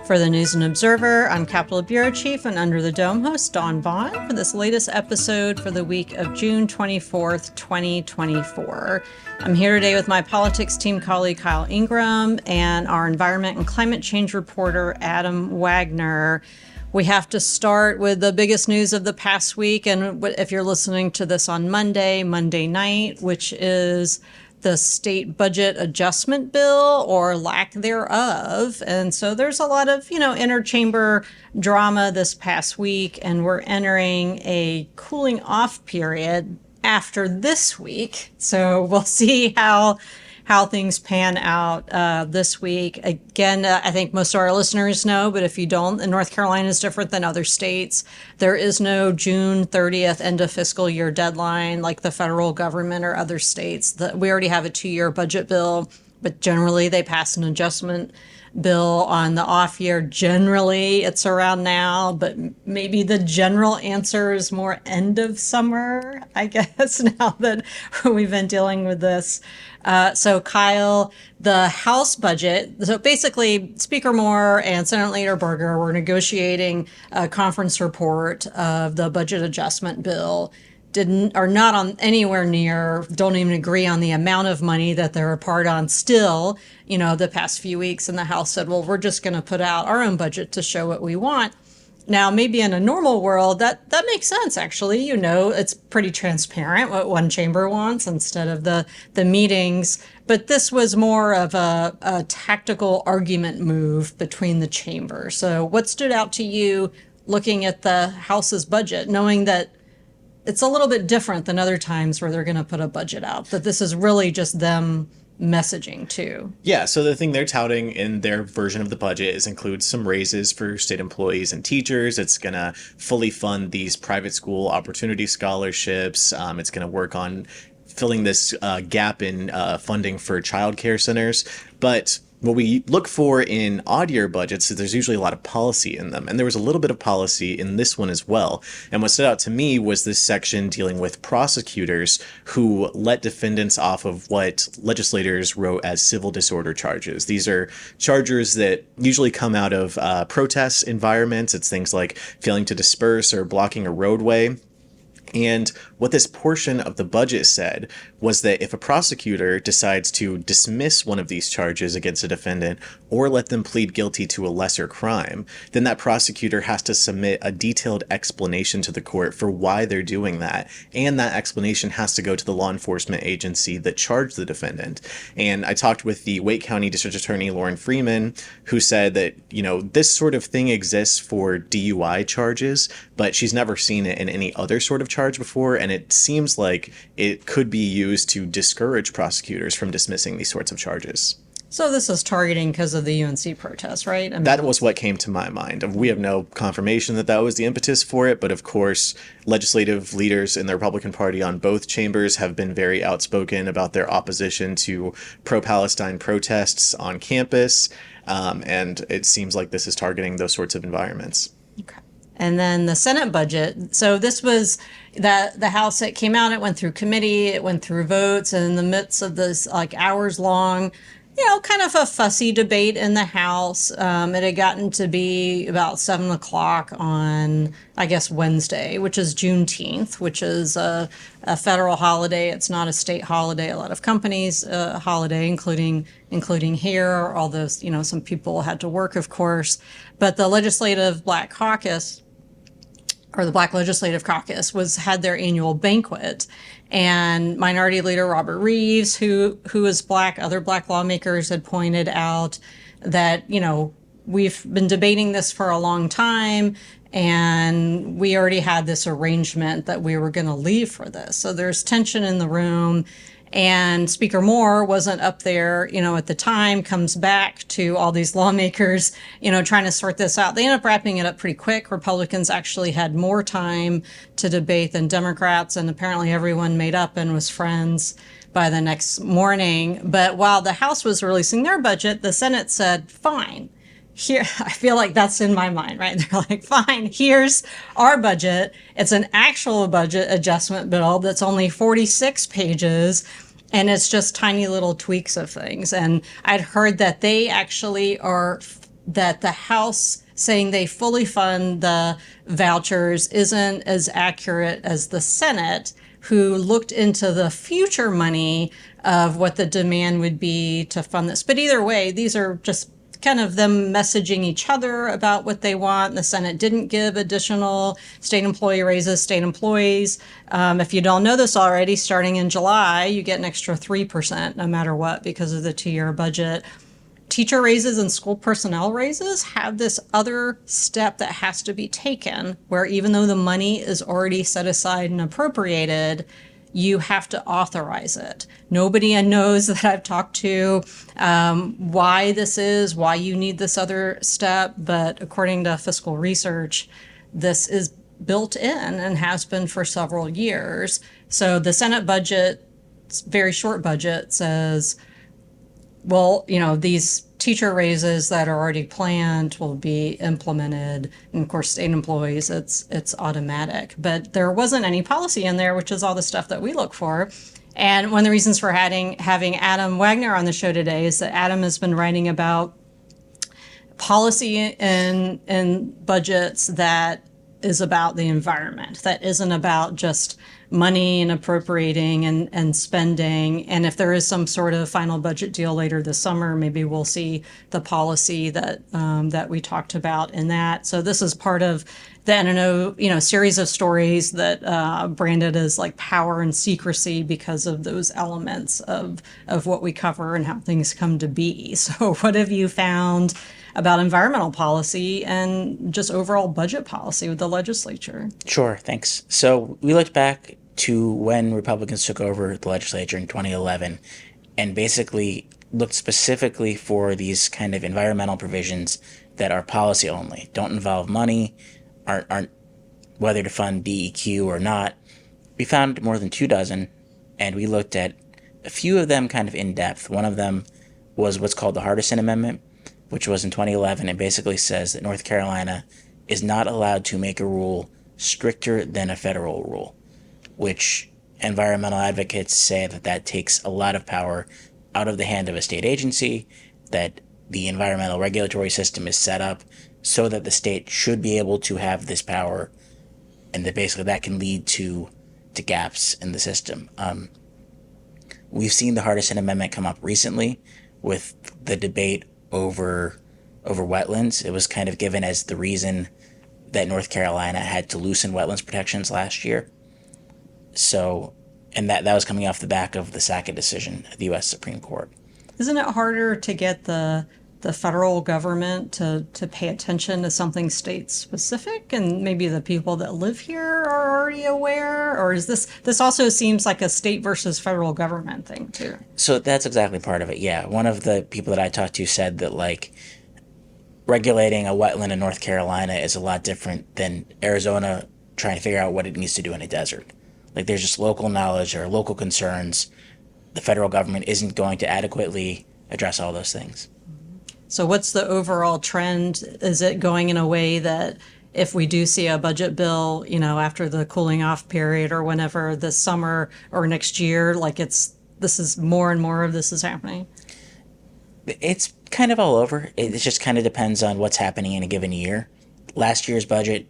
For the News and Observer, I'm Capitol Bureau Chief and Under the Dome host Dawn Vaughan for this latest episode for the week of June 24th, 2024. I'm here today with my politics team colleague Kyle Ingram and our environment and climate change reporter Adam Wagner. We have to start with the biggest news of the past week, and if you're listening to this on Monday night, which is the state budget adjustment bill or lack thereof. And so there's a lot of, interchamber drama this past week, and we're entering a cooling off period after this week. So we'll see how things pan out this week. Again, I think most of our listeners know, but if you don't, North Carolina is different than other states. There is no June 30th end of fiscal year deadline like the federal government or other states. We already have a 2-year budget bill, but generally they pass an adjustment bill on the off year. Generally, it's around now, but maybe the general answer is more end of summer, I guess, now that we've been dealing with this. So Kyle, the House budget, so basically Speaker Moore and Senate Leader Berger were negotiating a conference report of the budget adjustment bill. Are not on anywhere near, don't even agree on the amount of money that they're apart on still, the past few weeks. And the House said, well, we're just going to put out our own budget to show what we want. Now, maybe in a normal world, that makes sense, actually. It's pretty transparent what one chamber wants instead of the meetings. But this was more of a tactical argument move between the chambers. So what stood out to you looking at the House's budget, knowing that it's a little bit different than other times where they're going to put a budget out, that this is really just them messaging too? Yeah, so the thing they're touting in their version of the budget is includes some raises for state employees and teachers. It's going to fully fund these private school opportunity scholarships. It's going to work on filling this gap in funding for childcare centers. But what we look for in odd year budgets is there's usually a lot of policy in them. And there was a little bit of policy in this one as well. And what stood out to me was this section dealing with prosecutors who let defendants off of what legislators wrote as civil disorder charges. These are charges that usually come out of protest environments. It's things like failing to disperse or blocking a roadway. And what this portion of the budget said was that if a prosecutor decides to dismiss one of these charges against a defendant or let them plead guilty to a lesser crime, then that prosecutor has to submit a detailed explanation to the court for why they're doing that. And that explanation has to go to the law enforcement agency that charged the defendant. And I talked with the Wake County District Attorney Lauren Freeman, who said that, this sort of thing exists for DUI charges, but she's never seen it in any other sort of charge before, and it seems like it could be used to discourage prosecutors from dismissing these sorts of charges. So this is targeting because of the UNC protests, right? That was what came to my mind. We have no confirmation that was the impetus for it, but of course, legislative leaders in the Republican Party on both chambers have been very outspoken about their opposition to pro-Palestine protests on campus, and it seems like this is targeting those sorts of environments. Okay. And then the Senate budget. So this was the House that came out. It went through committee. It went through votes. And in the midst of this hours long, kind of a fussy debate in the House. It had gotten to be about 7 o'clock on, I guess, Wednesday, which is Juneteenth, which is a federal holiday. It's not a state holiday. A lot of companies holiday, including here, although, some people had to work, of course. But the Legislative Black Caucus, or the Black Legislative Caucus, had their annual banquet. And Minority Leader Robert Reeves, who is Black, other Black lawmakers had pointed out that, we've been debating this for a long time, and we already had this arrangement that we were going to leave for this. So there's tension in the room. And Speaker Moore wasn't up there, at the time, comes back to all these lawmakers, trying to sort this out. They ended up wrapping it up pretty quick. Republicans actually had more time to debate than Democrats, and apparently everyone made up and was friends by the next morning. But while the House was releasing their budget, the Senate said, fine. Here, I feel like that's in my mind, right? They're like, fine, here's our budget. It's an actual budget adjustment bill that's only 46 pages. And it's just tiny little tweaks of things. And I'd heard that they actually are that the House saying they fully fund the vouchers isn't as accurate as the Senate, who looked into the future money of what the demand would be to fund this. But either way, these are just kind of them messaging each other about what they want. The Senate didn't give additional state employee raises. State employees, if you don't know this already, starting in July, you get an extra 3% no matter what because of the 2-year budget. Teacher raises and school personnel raises have this other step that has to be taken, where even though the money is already set aside and appropriated, you have to authorize it. Nobody knows that I've talked to why this is, why you need this other step, but according to fiscal research, this is built in and has been for several years. So the Senate budget, very short budget, says, well, these teacher raises that are already planned will be implemented. And of course, state employees, it's automatic. But there wasn't any policy in there, which is all the stuff that we look for. And one of the reasons for having Adam Wagner on the show today is that Adam has been writing about policy in budgets that is about the environment, that isn't about just money and appropriating and spending. And if there is some sort of final budget deal later this summer, maybe we'll see the policy that we talked about in that. So this is part of the N&O, series of stories that branded as like power and secrecy because of those elements of what we cover and how things come to be. So what have you found about environmental policy and just overall budget policy with the legislature? Sure, thanks. So we looked back to when Republicans took over the legislature in 2011 and basically looked specifically for these kind of environmental provisions that are policy only, don't involve money, aren't whether to fund DEQ or not. We found more than 24, and we looked at a few of them kind of in depth. One of them was what's called the Hardison Amendment, which was in 2011. It basically says that North Carolina is not allowed to make a rule stricter than a federal rule, which environmental advocates say that takes a lot of power out of the hand of a state agency, that the environmental regulatory system is set up so that the state should be able to have this power, and that basically that can lead to gaps in the system. We've seen the Hardison Amendment come up recently with the debate over wetlands. It was kind of given as the reason that North Carolina had to loosen wetlands protections last year. So, and that was coming off the back of the Sackett decision at the U.S. Supreme Court. Isn't it harder to get the federal government to pay attention to something state specific, and maybe the people that live here are already aware? Or is this also seems like a state versus federal government thing too? So that's exactly part of it, yeah. One of the people that I talked to said that like regulating a wetland in North Carolina is a lot different than Arizona trying to figure out what it needs to do in a desert. Like there's just local knowledge or local concerns. The federal government isn't going to adequately address all those things. So what's the overall trend? Is it going in a way that if we do see a budget bill, after the cooling off period or whenever this summer or next year, like this is more and more of this is happening? It's kind of all over. It just kind of depends on what's happening in a given year. Last year's budget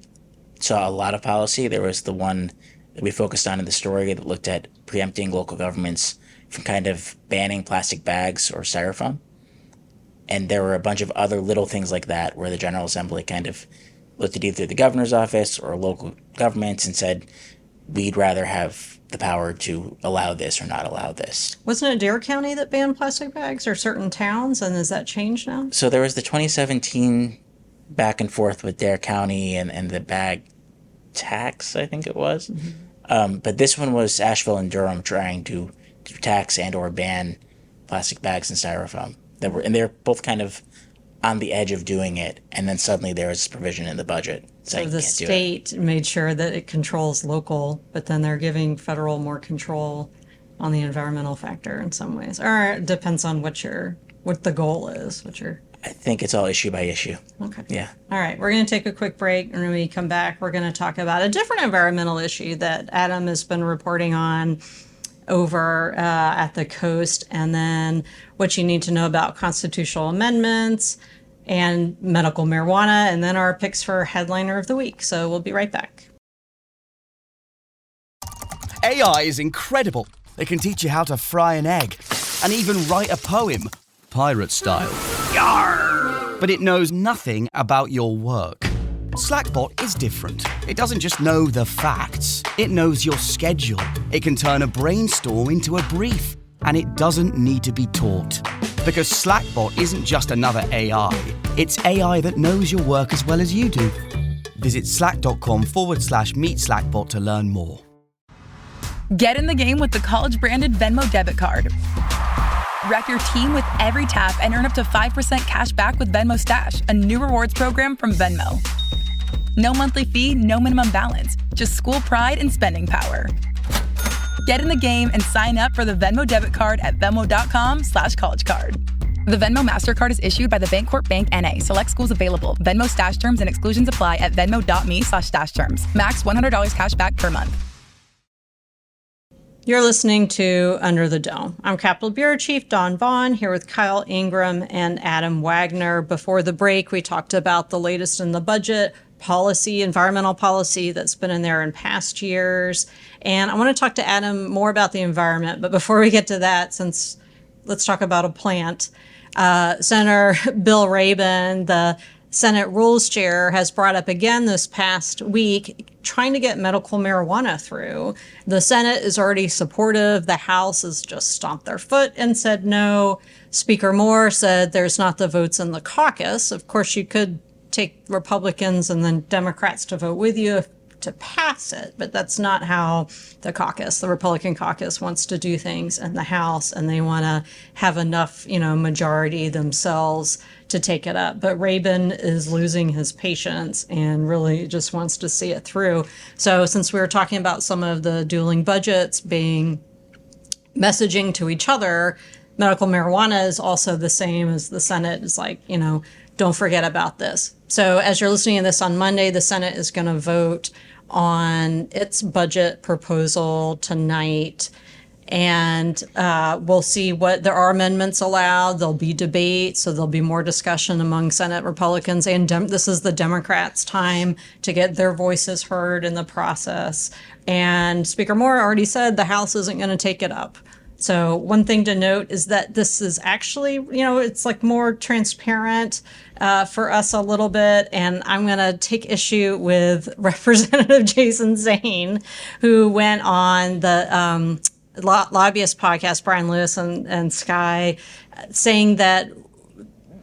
saw a lot of policy. There was the one that we focused on in the story that looked at preempting local governments from kind of banning plastic bags or styrofoam. And there were a bunch of other little things like that where the General Assembly kind of looked at either the governor's office or local governments and said, we'd rather have the power to allow this or not allow this. Wasn't it Dare County that banned plastic bags or certain towns? And has that changed now? So there was the 2017 back and forth with Dare County and the bag tax, I think it was. Mm-hmm. But this one was Asheville and Durham trying to tax and or ban plastic bags and styrofoam. And they're both kind of on the edge of doing it, and then suddenly there was this provision in the budget. So the state made sure that it controls local, but then they're giving federal more control on the environmental factor in some ways. Or it depends on what the goal is. I think it's all issue by issue. Okay. Yeah. All right. We're going to take a quick break, and when we come back, we're going to talk about a different environmental issue that Adam has been reporting on over at the coast, and then what you need to know about constitutional amendments, and medical marijuana, and then our picks for headliner of the week. So we'll be right back. AI is incredible. It can teach you how to fry an egg and even write a poem, pirate style. Yarr! But it knows nothing about your work. Slackbot is different. It doesn't just know the facts. It knows your schedule. It can turn a brainstorm into a brief. And it doesn't need to be taught. Because Slackbot isn't just another AI. It's AI that knows your work as well as you do. Visit slack.com/meet Slackbot to learn more. Get in the game with the college-branded Venmo debit card. Wreck your team with every tap and earn up to 5% cash back with Venmo Stash, a new rewards program from Venmo. No monthly fee, no minimum balance, just school pride and spending power. Get in the game and sign up for the Venmo debit card at venmo.com/collegecard. The Venmo MasterCard is issued by the Bancorp Bank N.A. Select schools available. Venmo Stash terms and exclusions apply at venmo.me/stash terms. Max $100 cash back per month. You're listening to Under the Dome. I'm Capitol Bureau Chief Dawn Vaughan, here with Kyle Ingram and Adam Wagner. Before the break, we talked about the latest in the budget policy, environmental policy that's been in there in past years. And I want to talk to Adam more about the environment. But before we get to that, let's talk about a plant. Senator Bill Rabin, the Senate Rules Chair, has brought up again this past week trying to get medical marijuana through. The Senate is already supportive. The House has just stomped their foot and said no. Speaker Moore said there's not the votes in the caucus. Of course, you could take Republicans and then Democrats to vote with you to pass it, but that's not how the Republican caucus wants to do things in the House, and they want to have enough, majority themselves to take it up. But Rabin is losing his patience and really just wants to see it through. So since we were talking about some of the dueling budgets being messaging to each other, medical marijuana is also the same as the Senate is like, don't forget about this. So as you're listening to this on Monday, the Senate is going to vote on its budget proposal tonight. And we'll see what there are amendments allowed. There'll be debate, so there'll be more discussion among Senate Republicans. And this is the Democrats' time to get their voices heard in the process. And Speaker Moore already said the House isn't going to take it up. So one thing to note is that this is actually, it's like more transparent for us a little bit. And I'm going to take issue with Representative Jason Zane, who went on the lobbyist podcast, Brian Lewis and Sky, saying that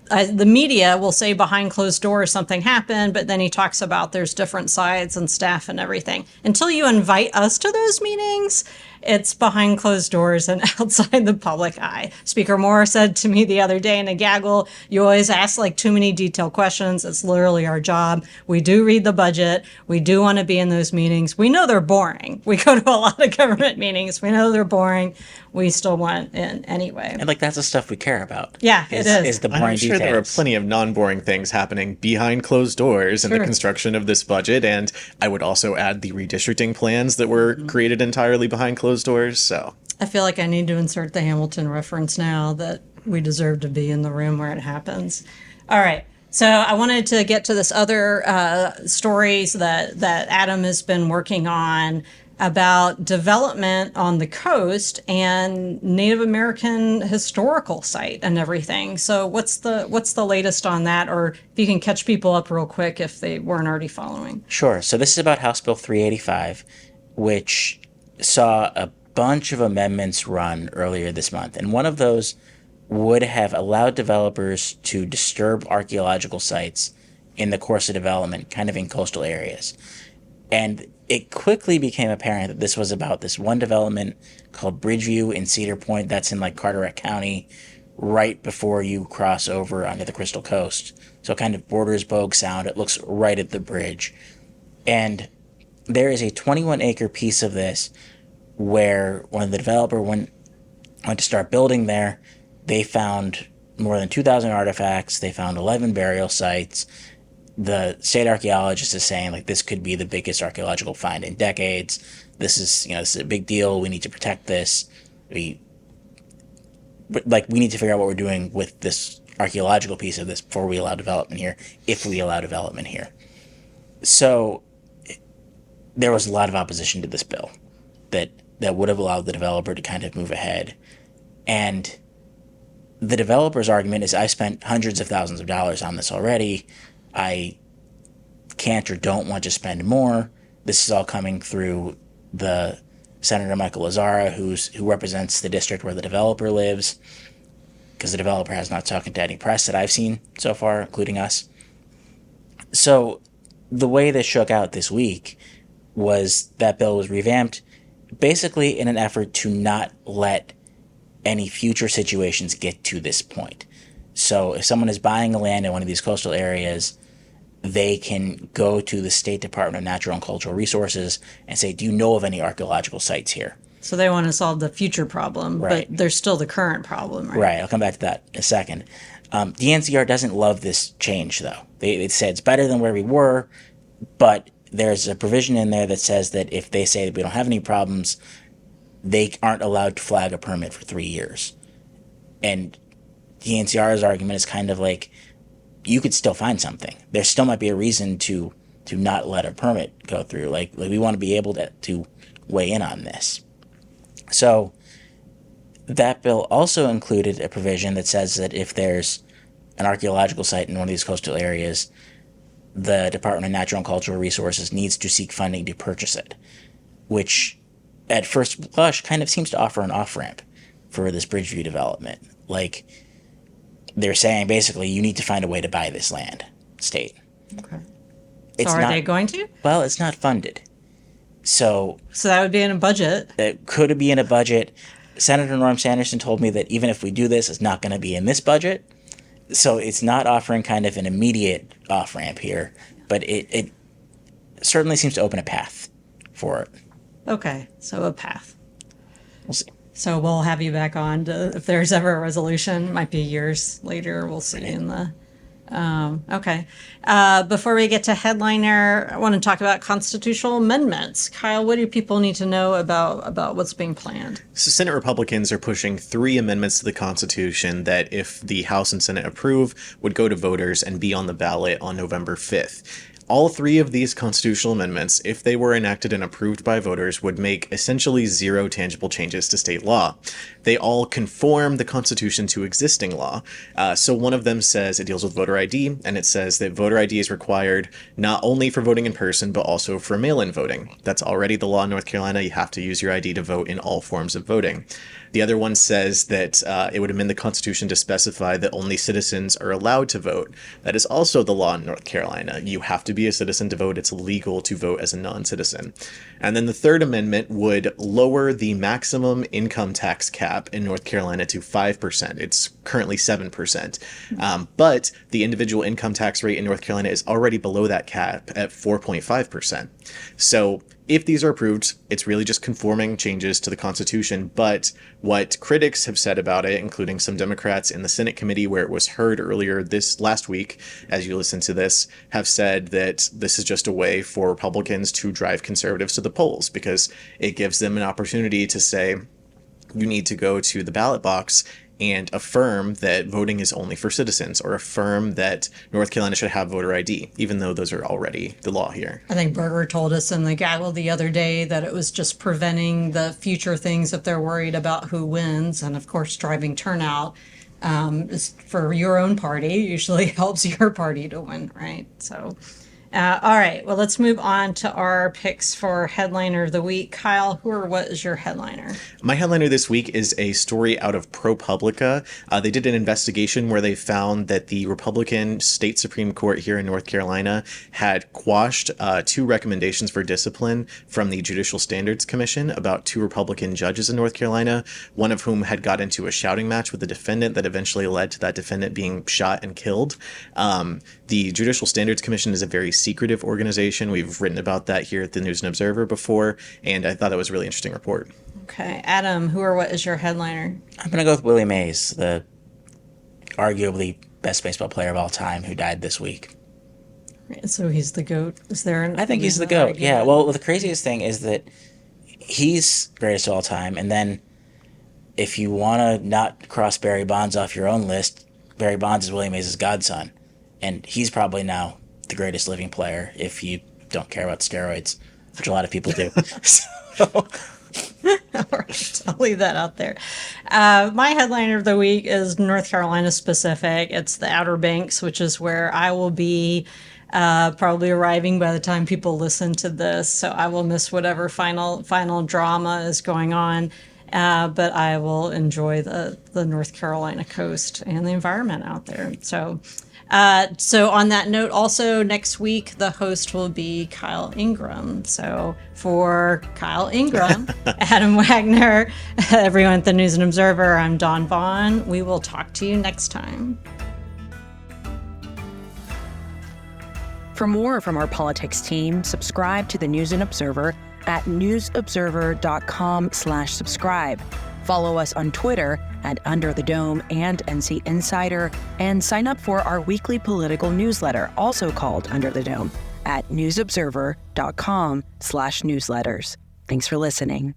the media will say behind closed doors something happened, but then he talks about there's different sides and staff and everything. Until you invite us to those meetings, it's behind closed doors and outside the public eye. Speaker Moore said to me the other day in a gaggle, you always ask too many detailed questions. It's literally our job. We do read the budget. We do want to be in those meetings. We know they're boring. We go to a lot of government meetings. We know they're boring. We still want in anyway. And that's the stuff we care about. Yeah, it is. Is the boring I'm sure details. there are plenty of non-boring things happening behind closed doors in the construction of this budget. And I would also add the redistricting plans that were created entirely behind closed doors. So I feel like I need to insert the Hamilton reference now that we deserve to be in the room where it happens. All right. So I wanted to get to this other stories that Adam has been working on about development on the coast and Native American historical site and everything. So what's the latest on that? Or if you can catch people up real quick if they weren't already following. Sure. So this is about House Bill 385, which saw a bunch of amendments run earlier this month. And one of those would have allowed developers to disturb archaeological sites in the course of development, kind of in coastal areas. And it quickly became apparent that this was about this one development called Bridgeview in Cedar Point. That's in Carteret County, right before you cross over onto the Crystal Coast. So it kind of borders Bogue Sound. It looks right at the bridge. And there is a 21-acre piece of this where when the developer went to start building there, they found more than 2,000 artifacts. They found 11 burial sites. The state archaeologist is saying this could be the biggest archaeological find in decades. This is a big deal. We need to protect this. We need to figure out what we're doing with this archaeological piece of this before we allow development here, if we allow development here. So there was a lot of opposition to this bill that would have allowed the developer to kind of move ahead. And the developer's argument is, I spent hundreds of thousands of dollars on this already. I can't or don't want to spend more. This is all coming through the Senator Michael Lazzara, who represents the district where the developer lives, because the developer has not talked to any press that I've seen so far, including us. So the way this shook out this week was that bill was revamped basically in an effort to not let any future situations get to this point. So if someone is buying a land in one of these coastal areas, they can go to the State Department of Natural and Cultural Resources and say, do you know of any archaeological sites here? So they want to solve the future problem, right. But there's still the current problem, right? Right, I'll come back to that in a second. The NCR doesn't love this change, though. They say it's better than where we were, but there's a provision in there that says that if they say that we don't have any problems, they aren't allowed to flag a permit for 3 years. And the NCR's argument is kind of like, you could still find something. There still might be a reason to not let a permit go through. Like we want to be able to weigh in on this. So that bill also included a provision that says that if there's an archaeological site in one of these coastal areas, the Department of Natural and Cultural Resources needs to seek funding to purchase it, which at first blush kind of seems to offer an off-ramp for this Bridgeview development. Like, they're saying basically you need to find a way to buy this land, state. Okay. It's so are not, they going to? Well, it's not funded. So that would be in a budget. It could be in a budget. Senator Norm Sanderson told me that even if we do this, it's not going to be in this budget. So it's not offering kind of an immediate off-ramp here, but it certainly seems to open a path for it. Okay, so a path. We'll see. So we'll have you back on if there's ever a resolution. Might be years later. We'll see in the. Okay. Before we get to headliner, I want to talk about constitutional amendments. Kyle, what do people need to know about what's being planned? So Senate Republicans are pushing 3 amendments to the Constitution that, if the House and Senate approve, would go to voters and be on the ballot on November 5th. All 3 of these constitutional amendments, if they were enacted and approved by voters, would make essentially 0 tangible changes to state law. They all conform the Constitution to existing law. So one of them says it deals with voter ID, and it says that voter ID is required not only for voting in person, but also for mail-in voting. That's already the law in North Carolina. You have to use your ID to vote in all forms of voting. The other one says that it would amend the Constitution to specify that only citizens are allowed to vote. That is also the law in North Carolina. You have to be a citizen to vote. It's illegal to vote as a non-citizen. And then the third amendment would lower the maximum income tax cap in North Carolina to 5%. It's currently 7%. But the individual income tax rate in North Carolina is already below that cap at 4.5%. So if these are approved, it's really just conforming changes to the Constitution. But what critics have said about it, including some Democrats in the Senate committee where it was heard earlier this last week, as you listen to this, have said that this is just a way for Republicans to drive conservatives to the polls, because it gives them an opportunity to say, you need to go to the ballot box and affirm that voting is only for citizens, or affirm that North Carolina should have voter ID, even though those are already the law here. I think Berger told us in the gaggle the other day that it was just preventing the future things if they're worried about who wins. And of course, driving turnout is for your own party usually helps your party to win, right? So, all right, well, let's move on to our picks for headliner of the week. Kyle, what is your headliner? My headliner this week is a story out of ProPublica. They did an investigation where they found that the Republican State Supreme Court here in North Carolina had quashed 2 recommendations for discipline from the Judicial Standards Commission about 2 Republican judges in North Carolina, one of whom had got into a shouting match with the defendant that eventually led to that defendant being shot and killed. The Judicial Standards Commission is a very secretive organization. We've written about that here at the News and Observer before, and I thought it was a really interesting report. Okay. Adam, what is your headliner? I'm going to go with Willie Mays, the arguably best baseball player of all time, who died this week. So he's the GOAT. Is there an I think he's the GOAT, argument? Yeah. Well, the craziest thing is that he's greatest of all time, and then if you want to not cross Barry Bonds off your own list, Barry Bonds is Willie Mays' godson, and he's probably now the greatest living player if you don't care about steroids, which a lot of people do. So, All right, I'll leave that out there. My headliner of the week is North Carolina specific. It's the Outer Banks, which is where I will be probably arriving by the time people listen to this. So I will miss whatever final drama is going on. But I will enjoy the North Carolina coast and the environment out there. So on that note, also next week, the host will be Kyle Ingram. So for Kyle Ingram, Adam Wagner, everyone at the News and Observer, I'm Dawn Vaughan. We will talk to you next time. For more from our politics team, subscribe to the News and Observer at newsobserver.com/subscribe. Follow us on Twitter at Under the Dome and NC Insider, and sign up for our weekly political newsletter, also called Under the Dome, at newsobserver.com/newsletters. Thanks for listening.